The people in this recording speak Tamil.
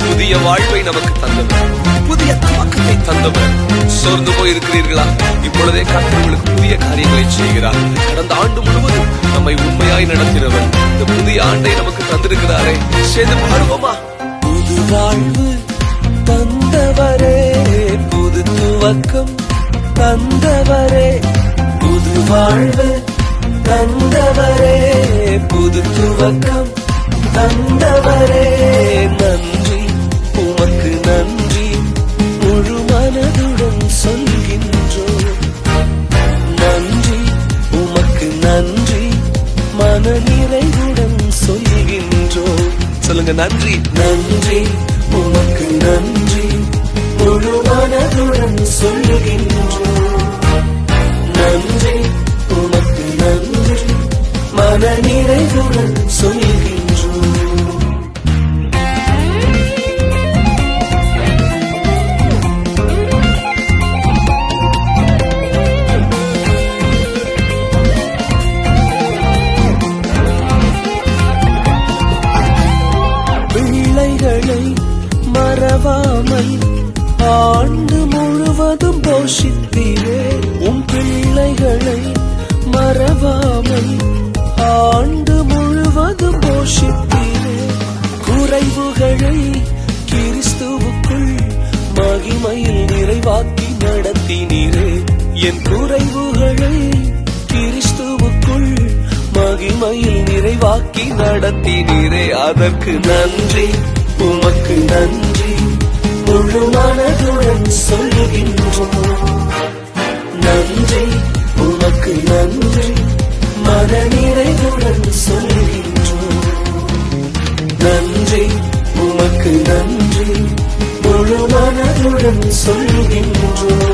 புதிய வாழ்வை நமக்கு தந்தவர், புதிய துவக்கத்தை தந்தவர். சோர்ந்து போயிருக்கிறீர்களா? இப்பொழுதே கர்த்தர் உங்களுக்கு புதிய காரியங்களை செய்கிறார். கடந்த ஆண்டு முழுவதும் நம்மை உண்மையாய் நடத்தினவர் இந்த புதிய ஆண்டை நமக்கு தந்திருக்கிறாரே. சேர்ந்து பாடுவோமா? புது வாழ்வு தந்தவரே, புது துவக்கம் தந்தவரே, புது வாழ்வு தந்தவரே, புது துவக்கம் தந்தவரே. நன்றி, உமக்கு நன்றி, முழு மனதுடன் சொல்கின்றோம். நன்றி, உமக்கு நன்றி, மன நிறைவுடன் சொல்கின்றோம். சொல்லுங்க, நன்றி. நன்றி, உமக்கு நன்றி, முழு மனதுடன் சொல்லுகின்றோம். நன்றி, உமக்கு நன்றி, மன நிறைவுடன் சொல்கின்றோம். பிள்ளைகளை மறவாமல் ஆண்டு முழுவதும் போஷித்தீரே. உம் பிள்ளைகளை மறவாமல் ஆண்டு முழுவதும் போஷித்தீரே. குறைவுகளை கிறிஸ்துவுக்குள் மகிமையில் நிறைவாக்கி நடத்தினீரே. என் குறைவுகளை கிறிஸ்துவுக்குள் மகிமையில் நிறைவாக்கி நடத்தினீரே. அதற்கு நன்றி, உமக்கு நன்றி, முழு மனதுடன் சொல்லுகின்றோம். நன்றி, உமக்கு நன்றி, மன நிறைவுடன் சொல்லுகின்றோம். நன்றி, உமக்கு நன்றி, முழு மனதுடன் சொல்லுகின்றோம்.